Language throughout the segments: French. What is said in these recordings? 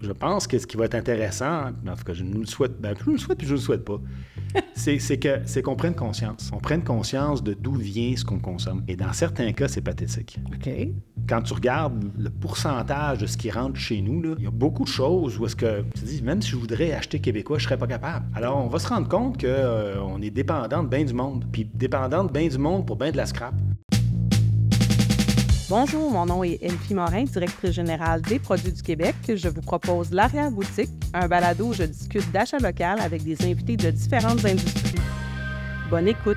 je pense que ce qui va être intéressant, en tout cas, je nous le souhaite, je nous le souhaite puis je ne le souhaite pas, c'est qu'on prenne conscience. On prenne conscience de d'où vient ce qu'on consomme. Et dans certains cas, c'est pathétique. OK. Quand tu regardes le pourcentage de ce qui rentre chez nous, là, il y a beaucoup de choses où est-ce que tu te dis, même si je voudrais acheter québécois, je ne serais pas capable. Alors, on va se rendre compte qu'on est dépendant de bien du monde. Puis dépendant de bien du monde pour bien de la scrap. Bonjour, mon nom est Elfie Morin, directrice générale des Produits du Québec. Je vous propose l'Arrière-boutique, un balado où je discute d'achat local avec des invités de différentes industries. Bonne écoute!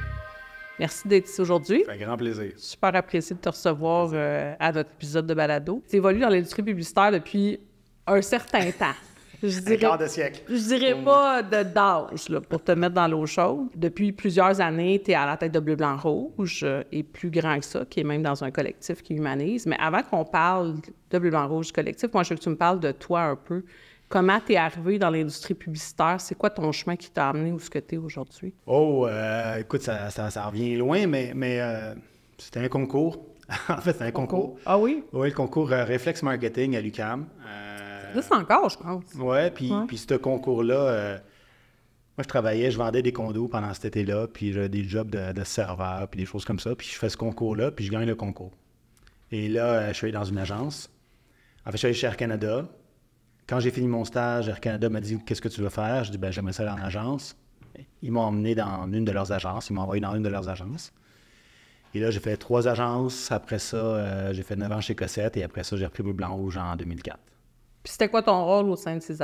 Merci d'être ici aujourd'hui. Ça fait un grand plaisir. Super apprécié de te recevoir à notre épisode de balado. Tu évolues dans l'industrie publicitaire depuis un certain temps. Un quart de siècle. Je dirais pas d'âge, là, pour te mettre dans l'eau chaude. Depuis plusieurs années, tu es à la tête de Bleu, Blanc, Rouge et plus grand que ça, qui est même dans un collectif qui humanise. Mais avant qu'on parle de Bleu, Blanc, Rouge collectif, moi, je veux que tu me parles de toi un peu. Comment tu es arrivé dans l'industrie publicitaire? C'est quoi ton chemin qui t'a amené où ce que tu es aujourd'hui? Oh, écoute, ça revient loin, mais c'était un concours. En fait, c'est un concours. Ah oui? Oui, le concours Réflexe Marketing à l'UQAM. Là, c'est encore, je pense. Oui, puis ce concours-là, moi, je travaillais, je vendais des condos pendant cet été-là, puis j'avais des jobs de serveur, puis des choses comme ça, puis je fais ce concours-là, puis je gagne le concours. Et là, je suis allé dans une agence. En fait, je suis allé chez Air Canada. Quand j'ai fini mon stage, Air Canada m'a dit « Qu'est-ce que tu veux faire? » Je dis « J'aimerais ça aller en agence. » Ils m'ont emmené dans une de leurs agences. Ils m'ont envoyé dans une de leurs agences. Et là, j'ai fait 3 agences. Après ça, j'ai fait 9 ans chez Cossette. Et après ça, j'ai repris Bleu, Blanc, Rouge en 2004. Puis c'était quoi ton rôle au sein de ces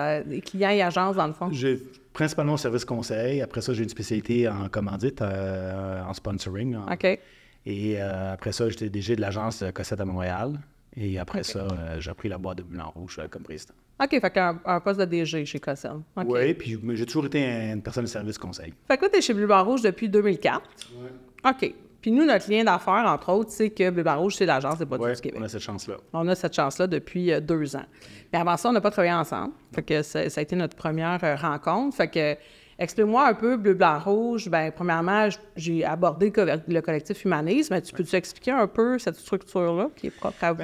clients et agences, dans le fond? J'ai principalement au service conseil. Après ça, j'ai une spécialité en commandite, en sponsoring. OK. Et après ça, j'étais DG de l'agence Cossette à Montréal. Et après ça, j'ai repris la boîte de Bleu, Blanc, Rouge comme président. OK, fait qu'un poste de DG chez Cossette. Okay. Oui, puis j'ai toujours été une personne de service conseil. Fait que là, t'es chez Bleu, Blanc, Rouge depuis 2004. Oui. OK. Puis nous, notre lien d'affaires, entre autres, c'est que Bleu, Blanc, Rouge, c'est l'agence des produits du Québec. On a cette chance-là. On a cette chance-là depuis 2 ans. Mais avant ça, on n'a pas travaillé ensemble. Fait que ça a été notre première rencontre. Fait que, explique-moi un peu, Bleu, Blanc, Rouge. Bien, premièrement, j'ai abordé le collectif Humanisme. Mais peux-tu expliquer un peu cette structure-là qui est propre à vous?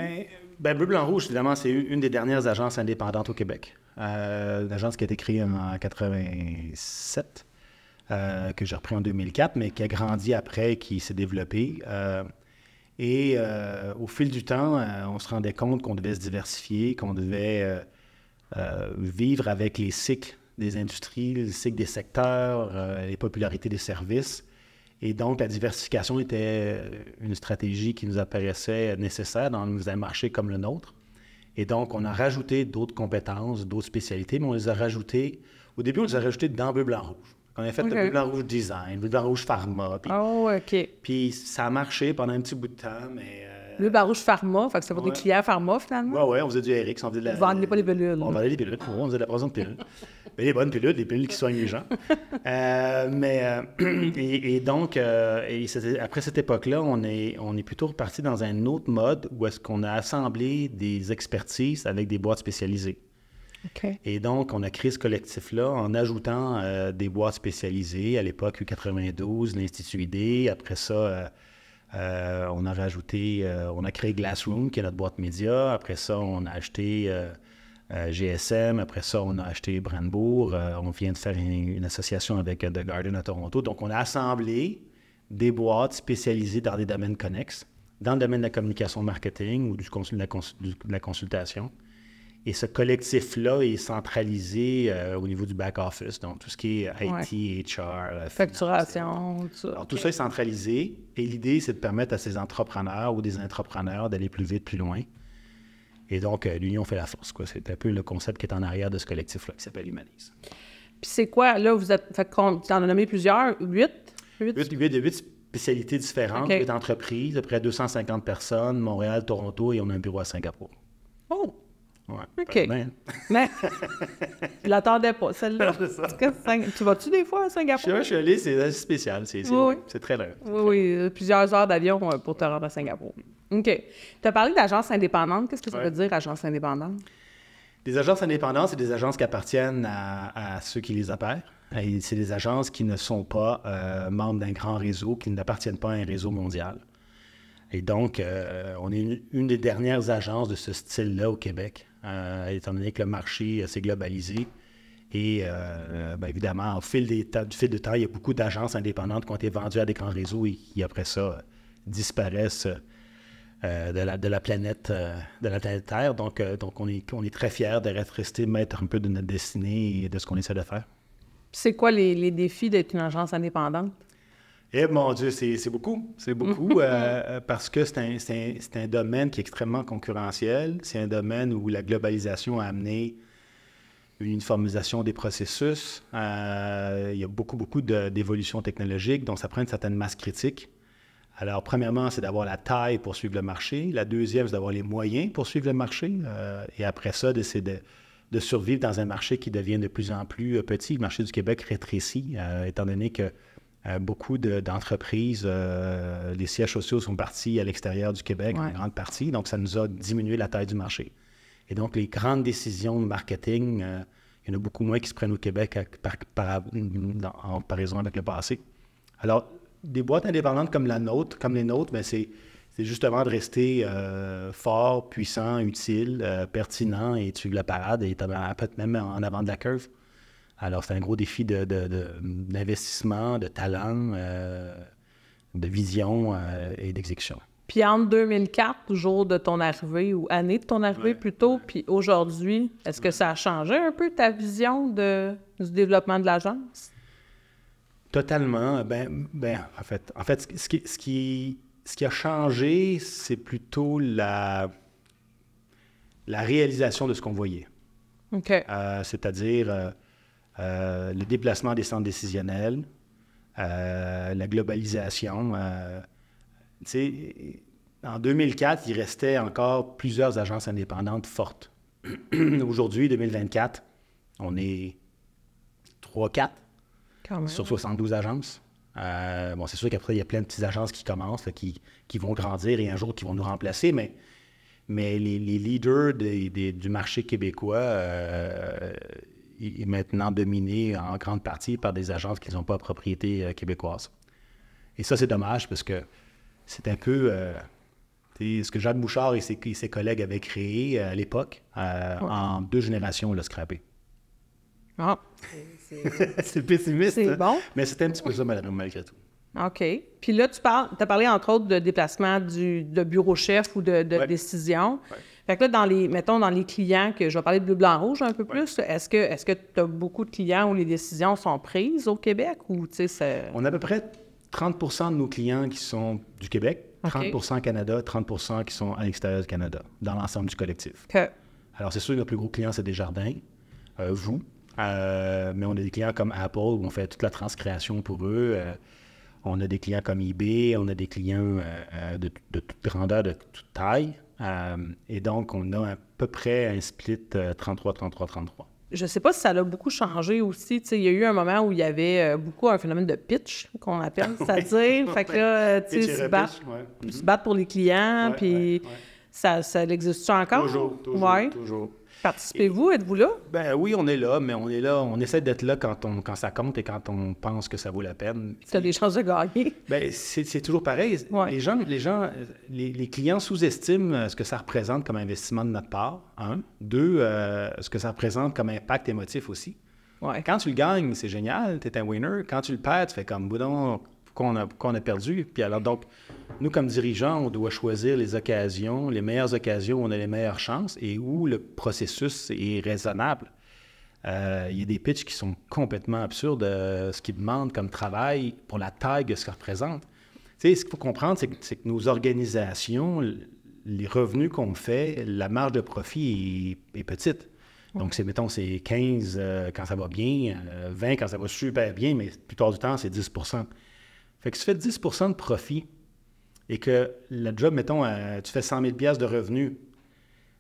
Bien, Bleu, Blanc, Rouge, évidemment, c'est une des dernières agences indépendantes au Québec. Une agence qui a été créée en 1987. Que j'ai repris en 2004, mais qui a grandi après, qui s'est développé. Au fil du temps, on se rendait compte qu'on devait se diversifier, qu'on devait vivre avec les cycles des industries, les cycles des secteurs, les popularités des services. Et donc, la diversification était une stratégie qui nous apparaissait nécessaire dans un marché comme le nôtre. Et donc, on a rajouté d'autres compétences, d'autres spécialités, mais on les a rajoutées... Au début, on les a rajoutées dans Bleu, Blanc, Rouge. On a fait le Bleu, Blanc, Rouge Design, Bleu, Blanc, Rouge Pharma. OK. Puis ça a marché pendant un petit bout de temps, mais... Bleu, Blanc, Rouge Pharma, fait que c'est pour des clients Pharma, finalement? Oui, on faisait du RX, on faisait de la... Vous vendiez pas les pilules. On vendait des pilules, on faisait de la production de pilules. Mais les bonnes pilules, les pilules qui soignent les gens. Donc, après cette époque-là, on est plutôt reparti dans un autre mode où est-ce qu'on a assemblé des expertises avec des boîtes spécialisées. Okay. Et donc, on a créé ce collectif-là en ajoutant des boîtes spécialisées. À l'époque, U92, l'Institut ID. Après ça, on a rajouté, on a créé Glassroom, qui est notre boîte média. Après ça, on a acheté GSM. Après ça, on a acheté Brandebourg. On vient de faire une association avec The Garden à Toronto. Donc, on a assemblé des boîtes spécialisées dans des domaines connexes, dans le domaine de la communication marketing ou de la consultation. Et ce collectif-là est centralisé au niveau du back-office, donc tout ce qui est IT, HR, facturation, tout ça. Alors, tout ça est centralisé. Et l'idée, c'est de permettre à ces entrepreneurs ou des entrepreneurs d'aller plus vite, plus loin. Et donc, l'union fait la force, quoi. C'est un peu le concept qui est en arrière de ce collectif-là, qui s'appelle Humanise. Puis c'est quoi, là, tu en as nommé plusieurs, 8 spécialités différentes, 8 entreprises, à peu près 250 personnes, Montréal, Toronto, et on a un bureau à Singapour. Oh! Ouais, OK. Mais je l'attendais pas, celle-là. Tu vas-tu des fois à Singapour? Je suis allé, c'est assez spécial. C'est très long. Oui, plusieurs heures d'avion pour te rendre à Singapour. OK. Tu as parlé d'agence indépendante. Qu'est-ce que ça veut dire, agence indépendante? Des agences indépendantes, c'est des agences qui appartiennent à ceux qui les opèrent. Et c'est des agences qui ne sont pas membres d'un grand réseau, qui n'appartiennent pas à un réseau mondial. Et donc, on est une des dernières agences de ce style-là au Québec, étant donné que le marché s'est globalisé. Et évidemment, au fil du fil de temps, il y a beaucoup d'agences indépendantes qui ont été vendues à des grands réseaux et qui, après ça, disparaissent de la planète Terre. Donc on est très fiers d'être resté maître un peu de notre destinée et de ce qu'on essaie de faire. C'est quoi les défis d'être une agence indépendante? Eh mon Dieu, c'est beaucoup. C'est beaucoup parce que c'est un domaine qui est extrêmement concurrentiel. C'est un domaine où la globalisation a amené une uniformisation des processus. Il y a beaucoup d'évolutions technologiques, donc ça prend une certaine masse critique. Alors, premièrement, c'est d'avoir la taille pour suivre le marché. La deuxième, c'est d'avoir les moyens pour suivre le marché. Et après ça, d'essayer de survivre dans un marché qui devient de plus en plus petit. Le marché du Québec rétrécit, étant donné que beaucoup d'entreprises, les sièges sociaux sont partis à l'extérieur du Québec, en grande partie. Donc, ça nous a diminué la taille du marché. Et donc, les grandes décisions de marketing, il y en a beaucoup moins qui se prennent au Québec en comparaison avec le passé. Alors, des boîtes indépendantes comme les nôtres, bien, c'est justement de rester fort, puissant, utile, pertinent et suivre la parade et peut-être même en avant de la curve. Alors, c'est un gros défi d'investissement, de talent, de vision et d'exécution. Puis entre 2004, jour de ton arrivée, ou année de ton arrivée plutôt, puis aujourd'hui, est-ce que ça a changé un peu ta vision du développement de l'agence? Totalement. En fait, ce qui a changé, c'est plutôt la réalisation de ce qu'on voyait. OK. C'est-à-dire le déplacement des centres décisionnels, la globalisation. En 2004, il restait encore plusieurs agences indépendantes fortes. Aujourd'hui, 2024, on est 3-4 sur 72 agences. C'est sûr qu'après, il y a plein de petites agences qui commencent, là, qui vont grandir et un jour qui vont nous remplacer, mais les leaders du marché québécois est maintenant dominé en grande partie par des agences qui n'ont pas propriété québécoise. Et ça, c'est dommage parce que c'est un peu ce que Jacques Bouchard et ses collègues avaient créé à l'époque. En 2 générations, on l'a scrappé. Ah, c'est pessimiste. C'est bon. Mais c'était un petit peu ça, malgré tout. OK. Puis là, tu as parlé entre autres de déplacement de bureau-chef ou de décision. Ouais. Fait que là, dans les clients, que je vais parler de bleu, blanc, rouge un peu plus, est-ce que tu as beaucoup de clients où les décisions sont prises au Québec ou, tu sais, On a à peu près 30 de nos clients qui sont du Québec, 30 Canada, 30 qui sont à l'extérieur du Canada, dans l'ensemble du collectif. OK. Alors, c'est sûr que notre plus gros client, c'est Desjardins, vous. Mais on a des clients comme Apple, où on fait toute la transcréation pour eux. On a des clients comme eBay, on a des clients de toute grandeur, de toute taille. Et donc, on a à peu près un split 33-33-33. Je ne sais pas si ça a beaucoup changé aussi. Tu sais, il y a eu un moment où il y avait beaucoup un phénomène de pitch, qu'on appelle, c'est-à-dire, fait que là, tu sais, se battre pour les clients, puis ça existe encore? Toujours. Participez-vous? Êtes-vous là? Ben oui, on est là, mais on essaie d'être là quand ça compte et quand on pense que ça vaut la peine. Tu as des chances de gagner. Ben c'est toujours pareil. Ouais. Les clients sous-estiment ce que ça représente comme investissement de notre part, 1. 2, ce que ça représente comme impact émotif aussi. Ouais. Quand tu le gagnes, c'est génial, tu es un winner. Quand tu le perds, tu fais comme, boudon, qu'on a perdu. Puis alors, donc, nous, comme dirigeants, on doit choisir les occasions, les meilleures occasions où on a les meilleures chances et où le processus est raisonnable. Il y a des pitchs qui sont complètement absurdes, ce qu'ils demandent comme travail pour la taille de ce qu'ils représentent. Tu sais, ce qu'il faut comprendre, c'est que nos organisations, les revenus qu'on fait, la marge de profit est petite. Donc, c'est 15 quand ça va bien, 20 quand ça va super bien, mais la plupart du temps, c'est 10 %. Fait que si tu fais 10 % de profit et que le job, mettons, tu fais 100 000 $ de revenus,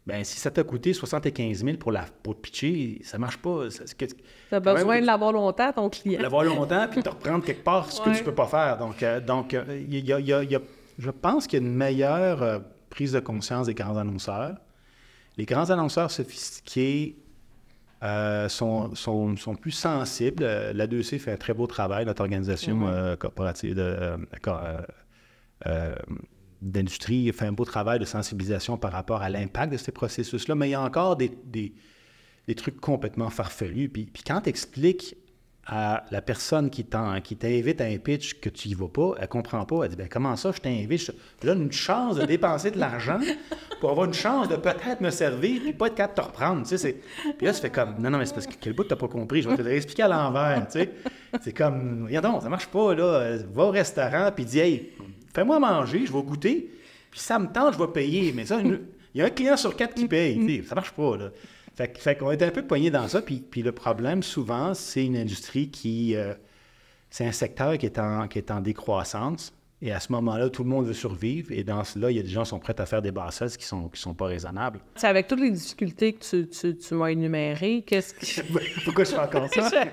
bien, si ça t'a coûté 75 000 pour te pitcher, ça marche pas. Tu as besoin de l'avoir longtemps, ton client. L'avoir longtemps, puis de reprendre quelque part ce que tu peux pas faire. Donc, je pense qu'il y a une meilleure prise de conscience des grands annonceurs. Les grands annonceurs sophistiqués sont plus sensibles. L'A2C fait un très beau travail, notre organisation corporative d'industrie fait un beau travail de sensibilisation par rapport à l'impact de ces processus-là, mais il y a encore des trucs complètement farfelus. Puis quand tu expliques à la personne qui t'invite à un pitch que tu y vas pas, elle comprend pas. Elle dit, ben comment ça, je t'invite? Je te donne une chance de dépenser de l'argent pour avoir une chance de peut-être me servir puis pas être capable de te reprendre. Tu sais, puis là, tu fais comme, non, mais c'est parce que quel bout t'as pas compris, je vais te le réexpliquer à l'envers. Tu sais. C'est comme, regarde donc, ça marche pas, là. Va au restaurant puis dis, hey, fais-moi manger, je vais goûter, puis ça me tente, je vais payer. Mais ça, il y a un client sur 4 qui paye. Tu sais, ça marche pas, là. Fait qu'on est un peu poigné dans ça, puis le problème, souvent, c'est une industrie c'est un secteur qui est en décroissance, et à ce moment-là, tout le monde veut survivre, et dans cela, il y a des gens qui sont prêts à faire des bassesses qui sont pas raisonnables. C'est avec toutes les difficultés que tu m'as énumérées, qu'est-ce qui... Pourquoi je fais encore ça?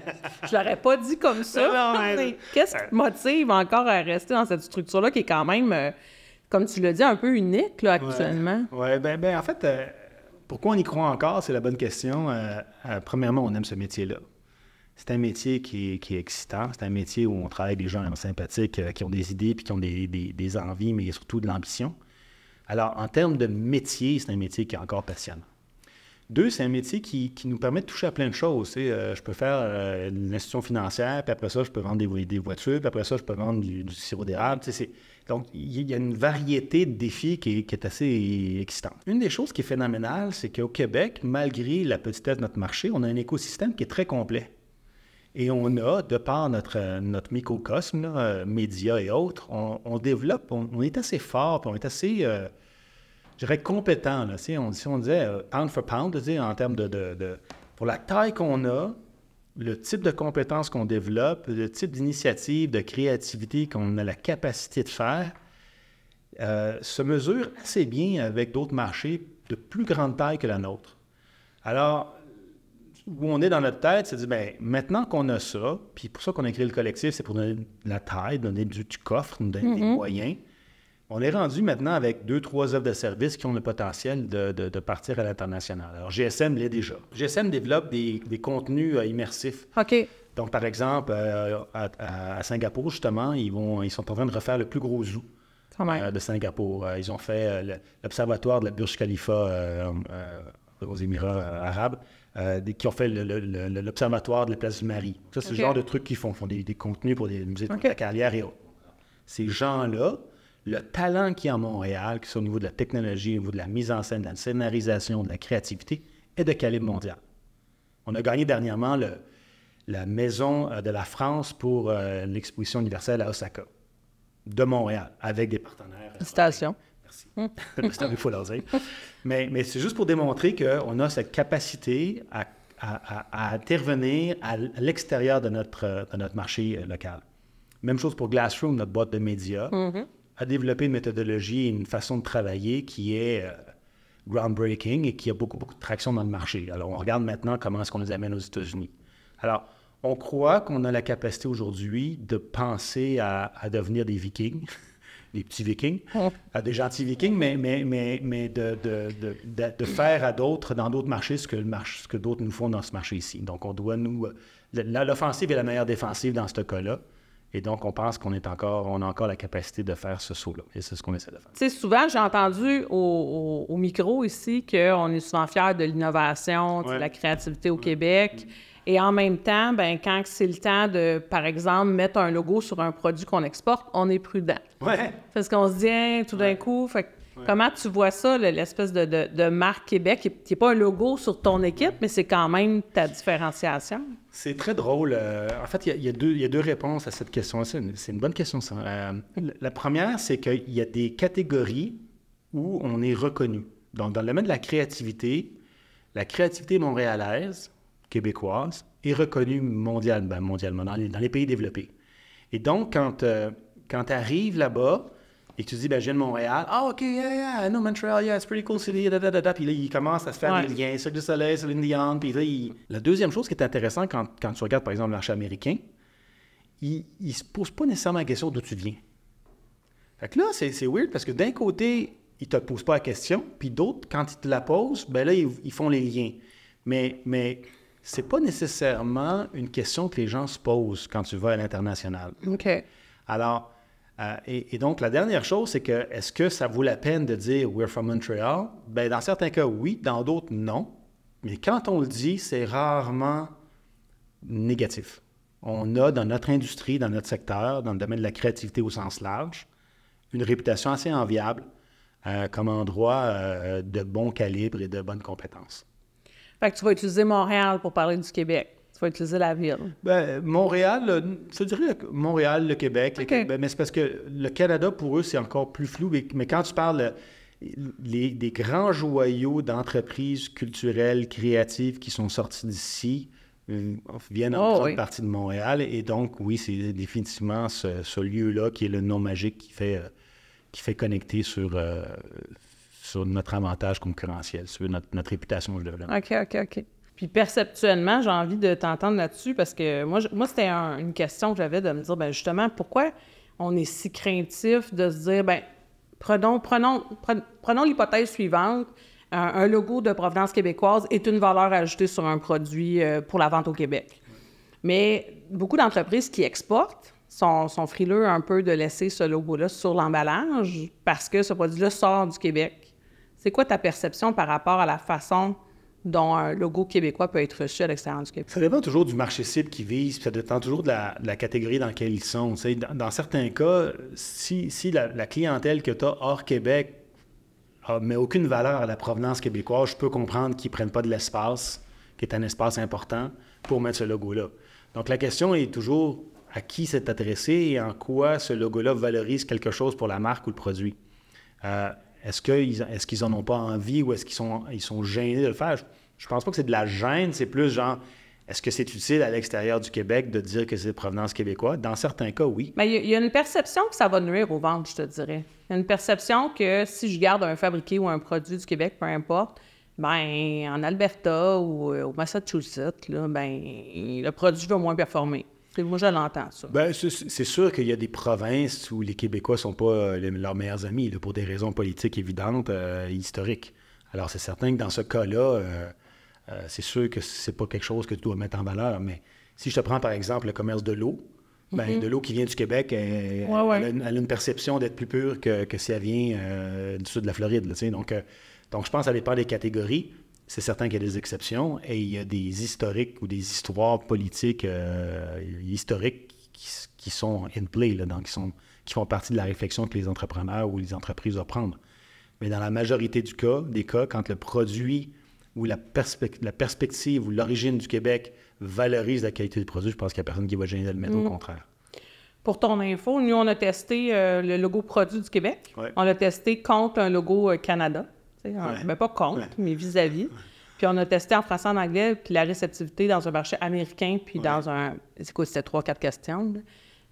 je l'aurais pas dit comme ça. Non, mais qu'est-ce qui te motive encore à rester dans cette structure-là qui est quand même, comme tu l'as dit, un peu unique, là, actuellement? Ouais, ben en fait... pourquoi on y croit encore, c'est la bonne question. Premièrement, on aime ce métier-là. C'est un métier qui est excitant. C'est un métier où on travaille avec des gens sympathiques, qui ont des idées puis qui ont des envies, mais surtout de l'ambition. Alors, en termes de métier, c'est un métier qui est encore passionnant. 2, c'est un métier qui nous permet de toucher à plein de choses. Je peux faire une institution financière, puis après ça, je peux vendre des voitures, puis après ça, je peux vendre du sirop d'érable. Donc, il y a une variété de défis qui est assez excitante. Une des choses qui est phénoménale, c'est qu'au Québec, malgré la petitesse de notre marché, on a un écosystème qui est très complet. Et on a, de par notre microcosme, là, médias et autres, on développe, on est assez fort, puis on est assez, je dirais, compétent. Là, si on disait pound for pound, en termes pour la taille qu'on a, le type de compétences qu'on développe, le type d'initiative, de créativité qu'on a la capacité de faire, se mesure assez bien avec d'autres marchés de plus grande taille que la nôtre. Alors, où on est dans notre tête, c'est de dire, bien, maintenant qu'on a ça, puis pour ça qu'on a créé le collectif, c'est pour donner de la taille, donner du coffre, nous donner des moyens. On est rendu maintenant avec 2-3 offres de services qui ont le potentiel de partir à l'international. Alors, GSM l'est déjà. GSM développe des contenus immersifs. OK. Donc, par exemple, à Singapour, justement, ils sont en train de refaire le plus gros zoo de Singapour. Ils ont fait l'observatoire de la Burj Khalifa aux Émirats arabes, qui ont fait l'observatoire de la place du Mari. Ça, c'est le genre de trucs qu'ils font. Ils font des contenus pour des musées de la carrière et autres. Ces gens-là, le talent qu'il y a à Montréal, que ce soit au niveau de la technologie, au niveau de la mise en scène, de la scénarisation, de la créativité, est de calibre mondial. On a gagné dernièrement la Maison de la France pour l'exposition universelle à Osaka, de Montréal, avec des partenaires. Félicitations. Merci. Il faut leur dire. Mais c'est juste pour démontrer qu'on a cette capacité à intervenir à l'extérieur de notre marché local. Même chose pour Glassroom, notre boîte de médias, a développé une méthodologie et une façon de travailler qui est groundbreaking et qui a beaucoup, beaucoup de traction dans le marché. Alors, on regarde maintenant comment est-ce qu'on les amène aux États-Unis. Alors, on croit qu'on a la capacité aujourd'hui de penser à devenir des Vikings, des petits Vikings, des gentils Vikings, mais de faire à d'autres, dans d'autres marchés, ce que d'autres nous font dans ce marché-ci. Donc, on doit l'offensive est la meilleure défensive dans ce cas-là. Et donc, on pense qu'on a encore la capacité de faire ce saut-là. Et c'est ce qu'on essaie de faire. Tu sais, souvent, j'ai entendu au micro ici qu'on est souvent fiers de l'innovation, de la créativité au Québec. Et en même temps, ben, quand c'est le temps de, par exemple, mettre un logo sur un produit qu'on exporte, on est prudent. Ouais. Parce qu'on se dit, hein, tout d'un coup, comment tu vois ça, l'espèce de marque Québec, qui n'est pas un logo sur ton équipe, mais c'est quand même ta différenciation? C'est très drôle. En fait, il y a deux réponses à cette question. C'est une bonne question, ça. La première, c'est qu'il y a des catégories où on est reconnu. Donc, dans le domaine de la créativité montréalaise, québécoise, est reconnue mondialement, dans les pays développés. Et donc, quand tu arrives là-bas et que tu dis, je viens de Montréal, OK, I know Montreal, it's a pretty cool city, puis là, il commence à se faire des liens, Cirque du Soleil, Céline Dion, puis là, La deuxième chose qui est intéressante quand tu regardes, par exemple, le marché américain, il ne se pose pas nécessairement la question d'où tu viens. Fait que là, c'est weird parce que d'un côté, ils ne te posent pas la question, puis d'autres, quand ils te la posent, là, ils font les liens. Mais c'est pas nécessairement une question que les gens se posent quand tu vas à l'international. OK. Alors, Et donc, la dernière chose, c'est que est-ce que ça vaut la peine de dire « We're from Montreal » ? Bien, dans certains cas, oui. Dans d'autres, non. Mais quand on le dit, c'est rarement négatif. On a dans notre industrie, dans notre secteur, dans le domaine de la créativité au sens large, une réputation assez enviable comme endroit de bon calibre et de bonnes compétences. Fait que tu vas utiliser Montréal pour parler du Québec. Tu vas utiliser la ville. Bien, Montréal, je dirais Montréal, le Québec. Okay. Mais c'est parce que le Canada, pour eux, c'est encore plus flou. Mais quand tu parles des grands joyaux d'entreprises culturelles, créatives qui sont sortis d'ici, viennent en grande partie de Montréal. Et donc, oui, c'est définitivement ce lieu-là qui est le nom magique qui fait connecter sur notre avantage concurrentiel, sur notre réputation de développement. OK. Puis perceptuellement, j'ai envie de t'entendre là-dessus parce que moi c'était une question que j'avais de me dire, bien justement, pourquoi on est si craintif de se dire, bien, prenons l'hypothèse suivante, un logo de provenance québécoise est une valeur ajoutée sur un produit pour la vente au Québec. Mais beaucoup d'entreprises qui exportent sont frileux un peu de laisser ce logo-là sur l'emballage parce que ce produit-là sort du Québec. C'est quoi ta perception par rapport à la façon dont un logo québécois peut être reçu à l'extérieur du Québec? Ça dépend toujours du marché cible qu'ils visent, puis ça dépend toujours de la catégorie dans laquelle ils sont. Dans certains cas, si la clientèle que tu as hors Québec met aucune valeur à la provenance québécoise, je peux comprendre qu'ils ne prennent pas de l'espace, qui est un espace important, pour mettre ce logo-là. Donc la question est toujours à qui c'est adressé et en quoi ce logo-là valorise quelque chose pour la marque ou le produit. Est-ce qu'ils n'en ont pas envie ou est-ce qu'ils sont gênés de le faire? Je pense pas que c'est de la gêne, c'est plus genre, est-ce que c'est utile à l'extérieur du Québec de dire que c'est de provenance québécoise? Dans certains cas, oui. Mais il y a une perception que ça va nuire aux ventes, je te dirais. Il y a une perception que si je garde un fabriqué ou un produit du Québec, peu importe, ben en Alberta ou au Massachusetts, là, ben le produit va moins performer. Moi, je l'entends, ça. Bien, c'est sûr qu'il y a des provinces où les Québécois ne sont pas leurs meilleurs amis, là, pour des raisons politiques évidentes, historiques. Alors, c'est certain que dans ce cas-là, c'est sûr que c'est pas quelque chose que tu dois mettre en valeur. Mais si je te prends, par exemple, le commerce de l'eau, bien, de l'eau qui vient du Québec, elle a une perception d'être plus pure que si elle vient du sud de la Floride. Là, donc, je pense que ça dépend des catégories. C'est certain qu'il y a des exceptions et il y a des historiques ou des histoires politiques historiques qui sont in play, là, donc qui font partie de la réflexion que les entrepreneurs ou les entreprises doivent prendre. Mais dans la majorité des cas, quand le produit ou la perspective ou l'origine du Québec valorise la qualité du produit, je pense qu'il n'y a personne qui va gêner de le mettre, au contraire. Pour ton info, nous, on a testé le logo produit du Québec. Ouais. On l'a testé contre un logo Canada. Ben pas contre, mais vis-à-vis. Puis on a testé en français, en anglais, puis la réceptivité dans un marché américain, puis dans un... C'est quoi, c'était 3-4 questions. Là.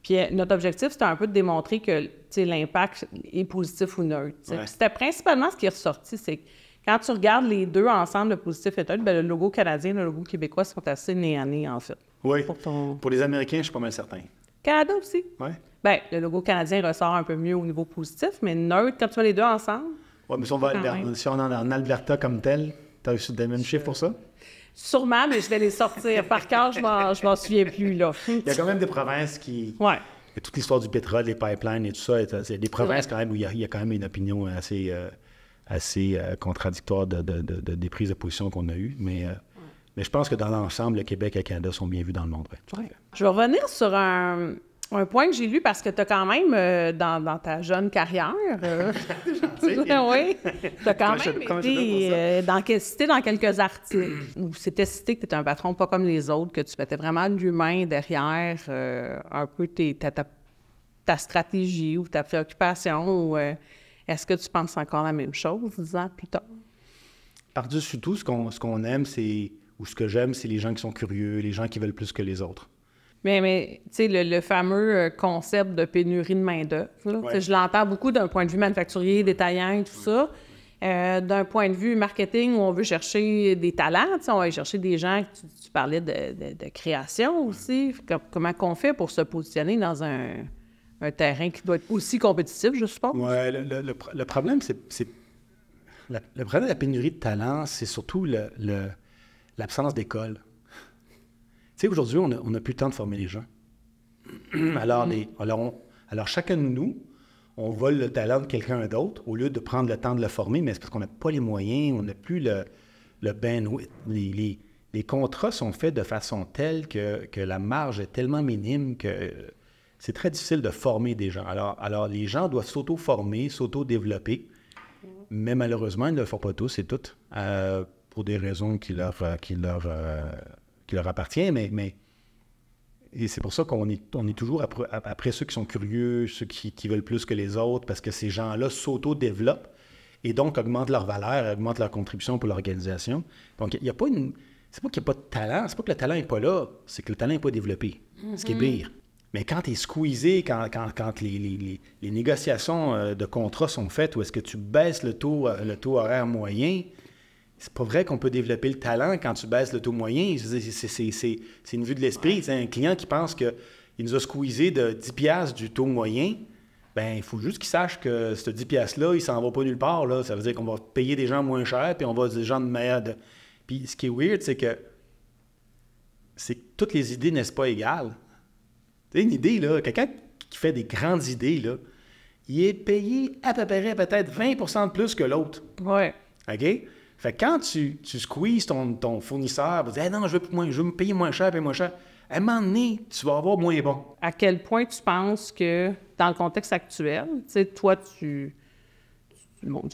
Puis notre objectif, c'était un peu de démontrer que l'impact est positif ou neutre. Ouais. C'était principalement ce qui est ressorti, c'est que quand tu regardes les deux ensemble, le positif et neutre, bien, le logo canadien et le logo québécois sont assez nez à nez, en fait. Oui. Pour les Américains, je suis pas mal certain. Canada aussi? Oui. Bien, le logo canadien ressort un peu mieux au niveau positif, mais neutre, quand tu vois les deux ensemble... Oui, mais si on est en Alberta comme tel, tu as reçu des mêmes chiffres pour ça? Sûrement, mais je vais les sortir. Par cœur, je m'en souviens plus, là. Il y a quand même des provinces qui... Oui. Toute l'histoire du pétrole, des pipelines et tout ça, c'est des provinces quand même où il y a quand même une opinion assez contradictoire des prises de position qu'on a eues. Mais je pense que dans l'ensemble, le Québec et le Canada sont bien vus dans le monde. Ouais. Je vais revenir sur un point que j'ai lu parce que tu as quand même, dans ta jeune carrière, oui, tu as quand même été cité dans quelques articles où c'était cité que tu étais un patron pas comme les autres, que tu mettais vraiment de l'humain derrière un peu ta stratégie ou ta préoccupation. Ou, est-ce que tu penses encore la même chose 10 ans plus tard? Par-dessus tout, ce qu'on aime, ou ce que j'aime, c'est les gens qui sont curieux, les gens qui veulent plus que les autres. Mais tu sais, le fameux concept de pénurie de main-d'œuvre, ouais. Je l'entends beaucoup d'un point de vue manufacturier, détaillant et tout ça. D'un point de vue marketing, où on veut chercher des talents, on va aller chercher des gens, tu parlais de création aussi. Comment qu'on fait pour se positionner dans un terrain qui doit être aussi compétitif, je suppose? Oui, le problème, le problème de la pénurie de talent, c'est surtout l'absence d'école. Tu sais, aujourd'hui, on n'a plus le temps de former les gens. Alors Alors, chacun de nous, on vole le talent de quelqu'un d'autre au lieu de prendre le temps de le former, mais c'est parce qu'on n'a pas les moyens, on n'a plus le bandwidth. Les contrats sont faits de façon telle que la marge est tellement minime que c'est très difficile de former des gens. Alors les gens doivent s'auto-former, s'auto-développer, mais malheureusement, ils ne le font pas tous et toutes, pour des raisons qui leur appartiennent, mais et c'est pour ça qu'on est toujours après ceux qui sont curieux, ceux qui veulent plus que les autres, parce que ces gens-là s'auto-développent et donc augmentent leur valeur, augmentent leur contribution pour l'organisation. Donc, il n'y a pas c'est pas qu'il n'y a pas de talent, c'est pas que le talent n'est pas là, c'est que le talent n'est pas développé, ce qui est pire. Mais quand tu es squeezé, quand les négociations de contrats sont faites, où est-ce que tu baisses le taux horaire moyen, c'est pas vrai qu'on peut développer le talent quand tu baisses le taux moyen. C'est une vue de l'esprit. C'est un client qui pense qu'il nous a squeezé de 10$ du taux moyen. Bien, il faut juste qu'il sache que ce 10$-là, il s'en va pas nulle part. Là. Ça veut dire qu'on va payer des gens moins chers, puis on va des gens de merde. Puis ce qui est weird, c'est que toutes les idées n'est-ce pas égales. Tu sais, une idée, là, quelqu'un qui fait des grandes idées, là, il est payé à peu près peut-être 20% de plus que l'autre. Ouais. OK? Fait que quand tu squeezes ton fournisseur, tu dis non, je veux me payer moins cher, à un moment donné, tu vas avoir moins bon. À quel point tu penses que, dans le contexte actuel, tu sais, toi, tu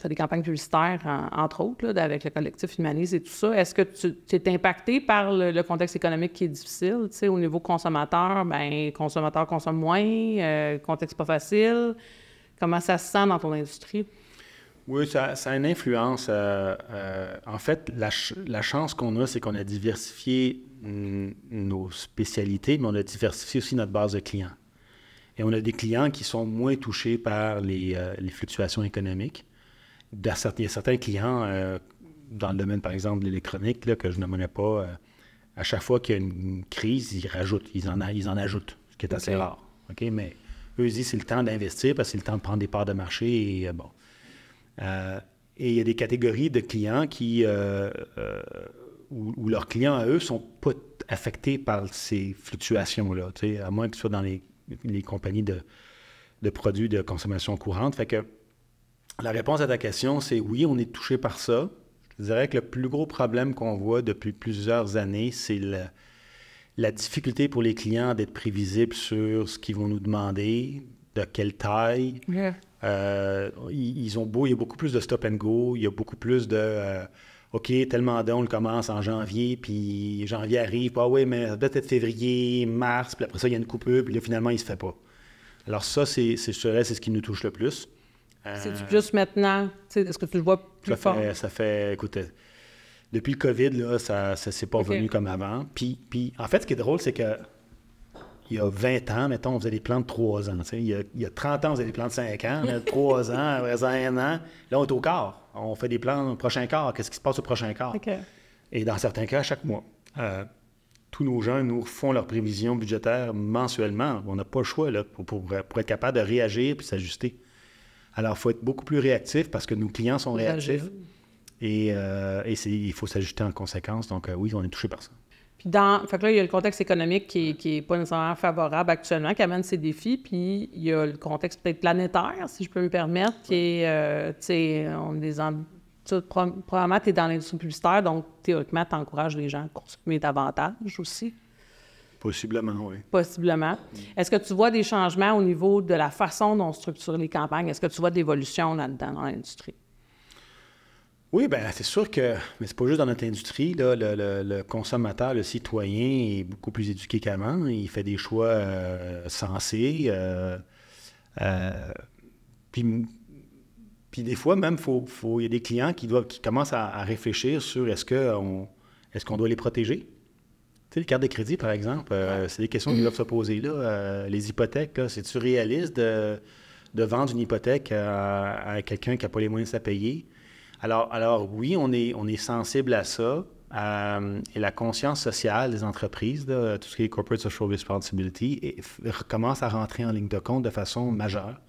fais des campagnes publicitaires, entre autres, là, avec le collectif Humanise et tout ça. Est-ce que tu es impacté par le contexte économique qui est difficile? Tu sais, au niveau consommateur, bien, consommateur consomme moins, contexte pas facile. Comment ça se sent dans ton industrie? Oui, ça a une influence. En fait, la chance qu'on a, c'est qu'on a diversifié nos spécialités, mais on a diversifié aussi notre base de clients. Et on a des clients qui sont moins touchés par les fluctuations économiques. Il y a certains clients, dans le domaine, par exemple, de l'électronique, là, que je ne nommerai pas, à chaque fois qu'il y a une crise, ils en ajoutent, ce qui est assez rare. Okay? Mais eux, ils disent c'est le temps d'investir parce que c'est le temps de prendre des parts de marché. Et bon. Et il y a des catégories de clients où leurs clients, à eux, ne sont pas affectés par ces fluctuations-là, à moins que ce soit dans les compagnies de produits de consommation courante. Fait que la réponse à ta question, c'est oui, on est touché par ça. Je dirais que le plus gros problème qu'on voit depuis plusieurs années, c'est la difficulté pour les clients d'être prévisibles sur ce qu'ils vont nous demander, de quelle taille. Yeah. Il y a beaucoup plus de stop and go, il y a beaucoup plus de OK, tel mandat, on le commence en janvier, puis janvier arrive, ah oui, mais ça doit être février, mars, puis après ça, il y a une coupure, puis là, finalement, il ne se fait pas. Alors ça, c'est ce qui nous touche le plus. C'est-tu plus maintenant? Est-ce que tu le vois plus fort? Écoute, depuis le COVID, là, ça s'est pas revenu comme avant. Puis, en fait, ce qui est drôle, c'est que il y a 20 ans, mettons, on faisait des plans de 3 ans. Il y a 30 ans, on faisait des plans de 5 ans. Mais 3 ans, après ça, 1 an. Là, on est au quart. On fait des plans au prochain quart. Qu'est-ce qui se passe au prochain quart? Okay. Et dans certains cas, chaque mois. Tous nos gens nous font leurs prévisions budgétaires mensuellement. On n'a pas le choix là, pour être capable de réagir et s'ajuster. Alors, il faut être beaucoup plus réactif parce que nos clients sont réactifs. Et il faut s'ajuster en conséquence. Donc, oui, on est touché par ça. Puis fait que là, il y a le contexte économique qui est pas nécessairement favorable actuellement, qui amène ses défis. Puis il y a le contexte peut-être planétaire, si je peux me permettre, qui est, tu sais, probablement, tu es dans l'industrie publicitaire, donc théoriquement, tu encourages les gens à consommer davantage aussi. Possiblement, oui. Possiblement. Est-ce que tu vois des changements au niveau de la façon dont on structure les campagnes? Est-ce que tu vois de l'évolution là-dedans dans l'industrie? Oui, bien, c'est sûr que, mais c'est pas juste dans notre industrie, là, le consommateur, le citoyen est beaucoup plus éduqué qu'avant. Il fait des choix sensés. Puis des fois, même, il y a des clients qui commencent à réfléchir sur est-ce qu'on doit les protéger? Tu sais, les cartes de crédit, par exemple, c'est des questions qui doivent se poser là. Les hypothèques, là, c'est-tu réaliste de vendre une hypothèque à quelqu'un qui n'a pas les moyens de se payer? Alors oui, on est sensible à ça. Et la conscience sociale des entreprises, là, tout ce qui est Corporate Social Responsibility, commence à rentrer en ligne de compte de façon majeure.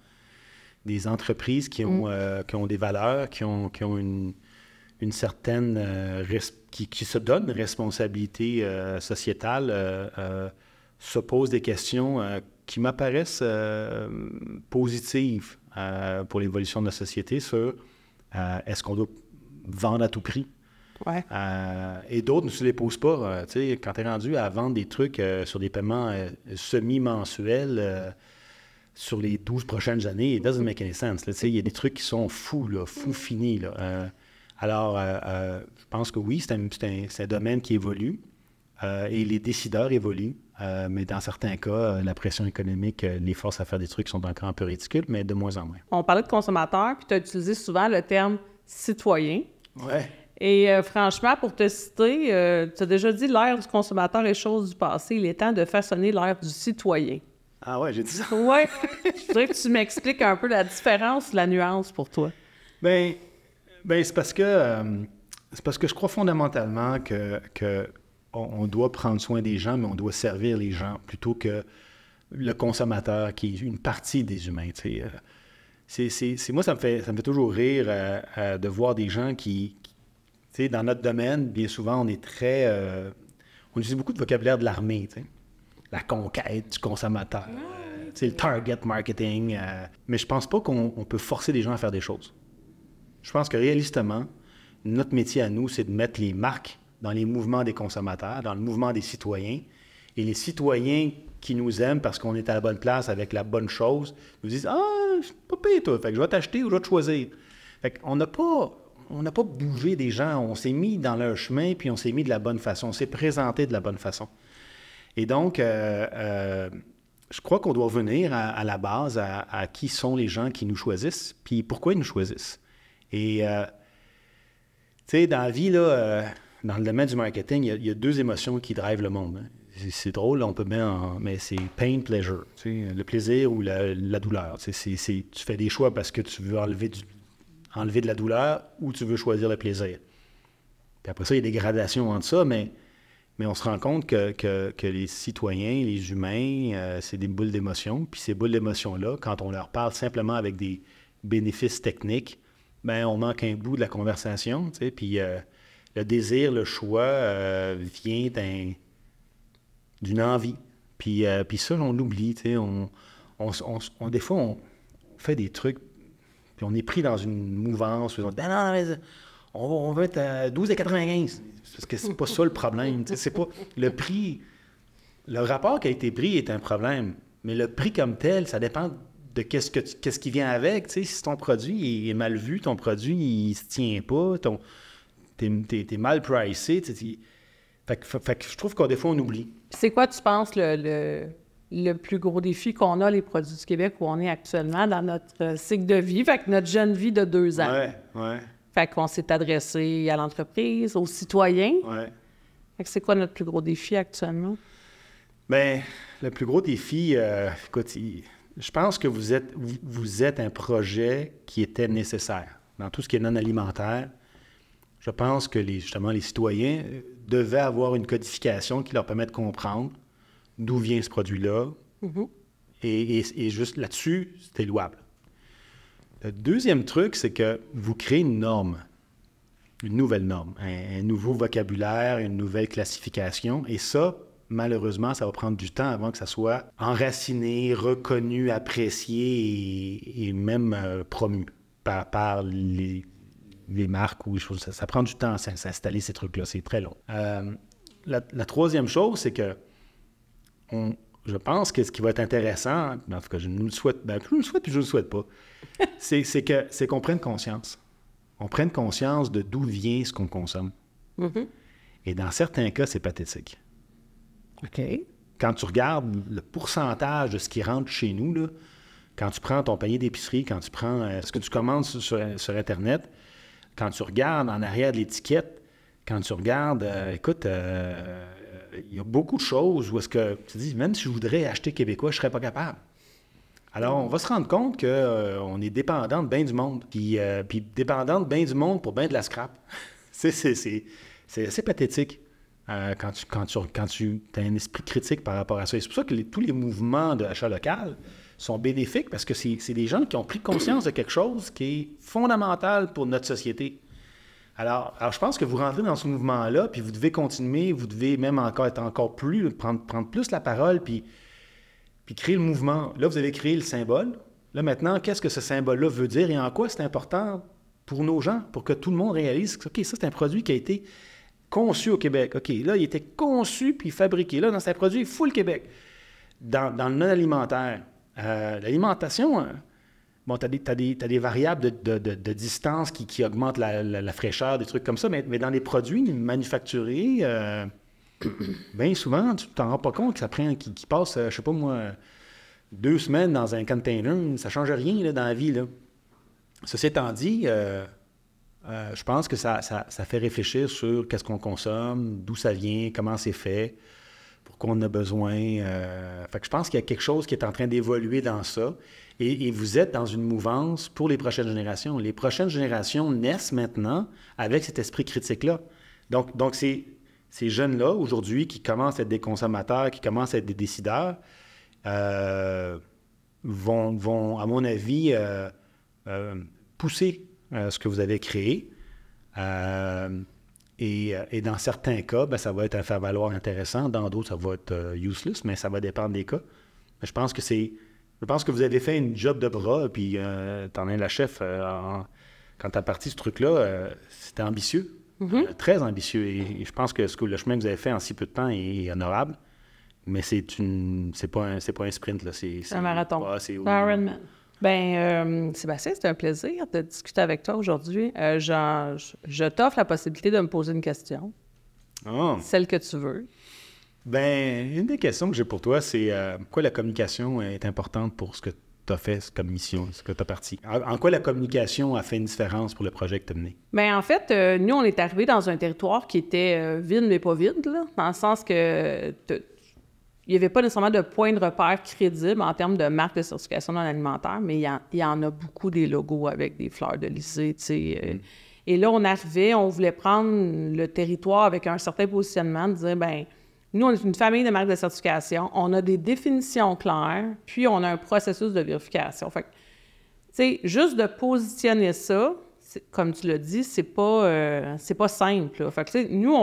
Des entreprises qui ont des valeurs, qui ont une certaine... qui se donnent une responsabilité sociétale, se posent des questions qui m'apparaissent positives pour l'évolution de la société sur est-ce qu'on doit vendre à tout prix? Ouais. Et d'autres ne se les posent pas. Tu sais, quand tu es rendu à vendre des trucs sur des paiements semi-mensuels sur les 12 prochaines années, it doesn't make any sense. Tu sais, il y a des trucs qui sont fous, là, fous finis. Là. Alors, je pense que oui, c'est un domaine qui évolue et les décideurs évoluent. Mais dans certains cas, la pression économique les force à faire des trucs qui sont encore un peu ridicules, mais de moins en moins. On parlait de consommateurs, puis tu as utilisé souvent le terme citoyen. Ouais. Et franchement, pour te citer, tu as déjà dit l'ère du consommateur est chose du passé. Il est temps de façonner l'ère du citoyen. Ah ouais, j'ai dit ça. Oui. Je voudrais que tu m'expliques un peu la différence, la nuance pour toi. Ben c'est parce que je crois fondamentalement que on doit prendre soin des gens, mais on doit servir les gens plutôt que le consommateur qui est une partie des humains. Tu sais. Moi, ça me fait toujours rire de voir des gens qui tu sais, dans notre domaine, bien souvent, on est très... on utilise beaucoup de vocabulaire de l'armée, tu sais. La conquête du consommateur, tu sais, le target marketing. Mais je pense pas qu'on peut forcer les gens à faire des choses. Je pense que réalistement, notre métier à nous, c'est de mettre les marques dans les mouvements des consommateurs, dans le mouvement des citoyens. Et les citoyens qui nous aiment parce qu'on est à la bonne place avec la bonne chose, nous disent « Ah, je suis pas payé, toi. Fait que je vais t'acheter ou je vais te choisir. » Fait qu'on n'a pas bougé des gens. On s'est mis dans leur chemin puis on s'est mis de la bonne façon. On s'est présenté de la bonne façon. Et donc, je crois qu'on doit revenir à la base, à qui sont les gens qui nous choisissent puis pourquoi ils nous choisissent. Et, tu sais, dans la vie, là... dans le domaine du marketing, il y a deux émotions qui drivent le monde. Hein. C'est drôle, là, on peut bien mais c'est pain, pleasure. Tu sais, le plaisir ou la douleur. Tu sais, tu fais des choix parce que tu veux enlever de la douleur ou tu veux choisir le plaisir. Puis après ça, il y a des gradations entre ça, mais on se rend compte que les citoyens, les humains, c'est des boules d'émotions. Puis ces boules d'émotions-là, quand on leur parle simplement avec des bénéfices techniques, bien, on manque un bout de la conversation. Tu sais, puis... le désir, le choix vient d'une envie. Puis ça, on l'oublie. Tu sais, des fois, on fait des trucs, puis on est pris dans une mouvance. On dit, non, mais on va être à 12,95. Parce que c'est pas ça le problème. Tu sais, c'est pas le prix. Le rapport qualité-prix est un problème. Mais le prix comme tel, ça dépend de qu'est-ce qui vient avec. Tu sais, si ton produit est mal vu, ton produit, il se tient pas, t'es mal pricé. Fait que je trouve qu'au des fois, on oublie. C'est quoi, tu penses, le plus gros défi qu'on a, les produits du Québec, où on est actuellement dans notre cycle de vie, fait que notre jeune vie de 2 ans? Ouais. Fait qu'on s'est adressé à l'entreprise, aux citoyens. Ouais. Fait que c'est quoi notre plus gros défi actuellement? Bien, le plus gros défi, écoute, je pense que vous êtes un projet qui était nécessaire. Dans tout ce qui est non alimentaire, je pense que justement les citoyens devaient avoir une codification qui leur permet de comprendre d'où vient ce produit-là. Mm-hmm. Et juste là-dessus, c'était louable. Le deuxième truc, c'est que vous créez une norme, une nouvelle norme, un nouveau vocabulaire, une nouvelle classification. Et ça, malheureusement, ça va prendre du temps avant que ça soit enraciné, reconnu, apprécié et même promu par les marques ou les choses. Ça prend du temps à s'installer, ces trucs-là. C'est très long. La troisième chose, c'est que je pense que ce qui va être intéressant, en tout cas, je nous le souhaite, plus je le souhaite, plus je ne le souhaite pas, c'est qu'on prenne conscience. On prenne conscience de d'où vient ce qu'on consomme. Mm-hmm. Et dans certains cas, c'est pathétique. OK. Quand tu regardes le pourcentage de ce qui rentre chez nous, là, quand tu prends ton panier d'épicerie, quand tu prends ce que tu commandes sur Internet, quand tu regardes en arrière de l'étiquette, quand tu regardes, écoute, il y a beaucoup de choses où est-ce que tu te dis, même si je voudrais acheter québécois, je ne serais pas capable. Alors, on va se rendre compte qu'on est dépendant de bien du monde, puis dépendant de bien du monde pour bien de la scrap. C'est assez pathétique quand tu as un esprit critique par rapport à ça. Et c'est pour ça que tous les mouvements d'achat local sont bénéfiques, parce que c'est des gens qui ont pris conscience de quelque chose qui est fondamental pour notre société. Alors, je pense que vous rentrez dans ce mouvement-là, puis vous devez continuer, vous devez même être encore plus, prendre plus la parole, puis puis créer le mouvement. Là, vous avez créé le symbole. Là, maintenant, qu'est-ce que ce symbole-là veut dire et en quoi c'est important pour nos gens, pour que tout le monde réalise que, OK, ça, c'est un produit qui a été conçu au Québec. OK, là, il était conçu puis fabriqué. Là, dans c'est un produit full Québec. Dans le non-alimentaire, l'alimentation, bon, tu as des variables de distance qui augmentent la fraîcheur, des trucs comme ça, mais dans les produits manufacturés, bien souvent, tu t'en rends pas compte que ça prend, qui passe, je sais pas moi, 2 semaines dans un container, ça change rien là, dans la vie. Là. Ceci étant dit, je pense que ça fait réfléchir sur qu'est-ce qu'on consomme, d'où ça vient, comment c'est fait, pourquoi on a besoin. Fait que je pense qu'il y a quelque chose qui est en train d'évoluer dans ça. Et vous êtes dans une mouvance pour les prochaines générations. Les prochaines générations naissent maintenant avec cet esprit critique-là. Donc ces jeunes-là, aujourd'hui, qui commencent à être des consommateurs, qui commencent à être des décideurs, vont, à mon avis, pousser ce que vous avez créé. Et dans certains cas, ben, ça va être un faire-valoir intéressant. Dans d'autres, ça va être useless, mais ça va dépendre des cas. Mais je pense que vous avez fait une job de bras, puis t'en es la chef. Quand tu as parti ce truc-là, c'était ambitieux, très ambitieux. Et je pense que le chemin que vous avez fait en si peu de temps est honorable. Mais c'est pas un sprint, là. C'est un marathon. C'est un Ironman. Bien, Sébastien, c'est un plaisir de discuter avec toi aujourd'hui. Je t'offre la possibilité de me poser une question. Oh. Celle que tu veux. Bien, une des questions que j'ai pour toi, c'est pourquoi la communication est importante pour ce que tu as fait comme mission, ce que tu as parti. En quoi la communication a fait une différence pour le projet que tu as mené? Bien, en fait, nous, on est arrivés dans un territoire qui était vide, mais pas vide, là, dans le sens que il n'y avait pas nécessairement de point de repère crédible en termes de marque de certification non alimentaire, mais il y en a beaucoup des logos avec des fleurs de lysée, tu sais. Et là, on arrivait, on voulait prendre le territoire avec un certain positionnement, de dire, bien, nous, on est une famille de marques de certification, on a des définitions claires, puis on a un processus de vérification. Fait que, tu sais, juste de positionner ça, comme tu l'as dit, c'est pas simple, là. Fait que, tu sais, nous,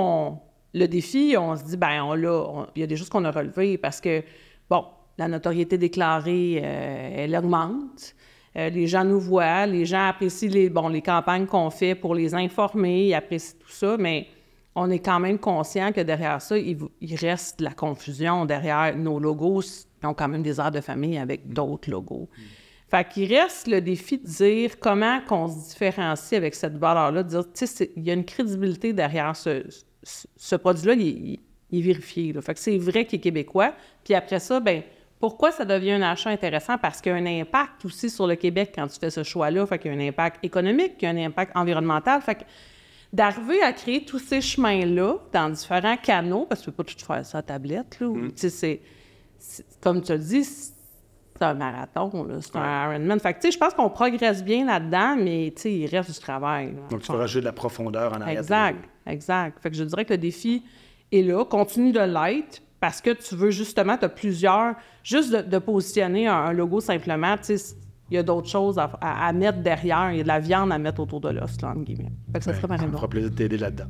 le défi, on se dit, bien, il y a des choses qu'on a relevées parce que, bon, la notoriété déclarée, elle augmente. Les gens nous voient, les gens apprécient les campagnes qu'on fait pour les informer, ils apprécient tout ça, mais on est quand même conscient que derrière ça, il reste de la confusion derrière nos logos. Ils ont quand même des airs de famille avec d'autres logos. Fait qu'il reste le défi de dire comment qu'on se différencie avec cette valeur-là, de dire, tu sais, il y a une crédibilité derrière ce produit-là, il est vérifié. Là. Fait que c'est vrai qu'il est québécois. Puis après ça, bien, pourquoi ça devient un achat intéressant? Parce qu'il y a un impact aussi sur le Québec quand tu fais ce choix-là. Fait qu'il y a un impact économique, il y a un impact environnemental. Fait que d'arriver à créer tous ces chemins-là dans différents canaux, parce que tu ne peux pas tout faire ça à tablette, là. Tu sais, comme tu le dis, c'est un marathon, là, c'est un Ironman. Fait que, tu sais, je pense qu'on progresse bien là-dedans, mais, tu sais, il reste du travail. Là. Donc, tu vas rajouter de la profondeur en arrière. Exact. Fait que je dirais que le défi est là, continue de l'être, parce que tu veux justement, tu as plusieurs, juste de positionner un logo simplement, tu sais, il y a d'autres choses à mettre derrière, il y a de la viande à mettre autour de l'os, là, entre guillemets. Fait que ça serait ma réponse. Ça me fera plaisir de t'aider là-dedans.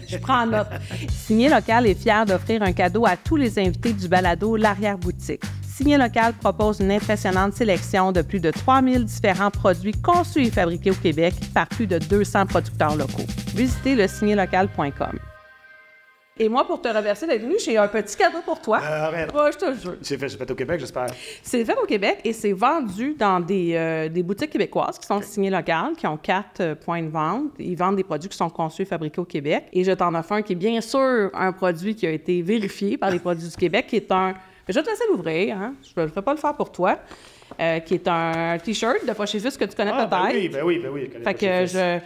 Je prends note. Signé Local est fier d'offrir un cadeau à tous les invités du balado L'Arrière-Boutique. Signé Local propose une impressionnante sélection de plus de 3000 différents produits conçus et fabriqués au Québec par plus de 200 producteurs locaux. Visitez le signélocal.com. Et moi, pour te remercier d'être venu, j'ai un petit cadeau pour toi. Arrête. Ouais, je te le jure. C'est fait au Québec, j'espère. C'est fait au Québec et c'est vendu dans des boutiques québécoises qui sont signées locales, qui ont 4 points de vente. Ils vendent des produits qui sont conçus et fabriqués au Québec. Et je t'en offre un qui est bien sûr un produit qui a été vérifié par les produits du Québec, qui est un... Je vais te laisser l'ouvrir, hein? Je ne vais pas le faire pour toi. Qui est un T-shirt de Poche et Fils que tu connais peut-être. Ben oui. Fait que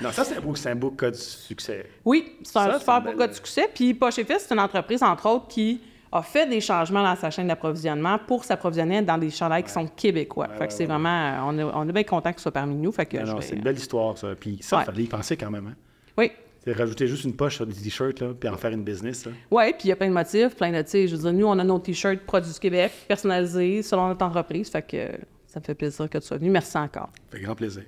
Non, ça, c'est un beau cas de succès. Oui, c'est un super beau cas de succès. Puis Poche et Fils, c'est une entreprise, entre autres, qui a fait des changements dans sa chaîne d'approvisionnement pour s'approvisionner dans des chandails qui sont québécois. Fait que c'est vraiment... On est bien content qu'il soit parmi nous. Fait que c'est une belle histoire, ça. Puis ça, il fallait y penser quand même, hein? Oui. C'est rajouter juste une poche sur des t-shirts, là, puis en faire une business, là. Oui, puis il y a plein de motifs, plein de... Tu sais, je veux dire, nous, on a nos t-shirts produits du Québec, personnalisés selon notre entreprise. Fait que ça me fait plaisir que tu sois venu. Merci encore. Ça fait grand plaisir.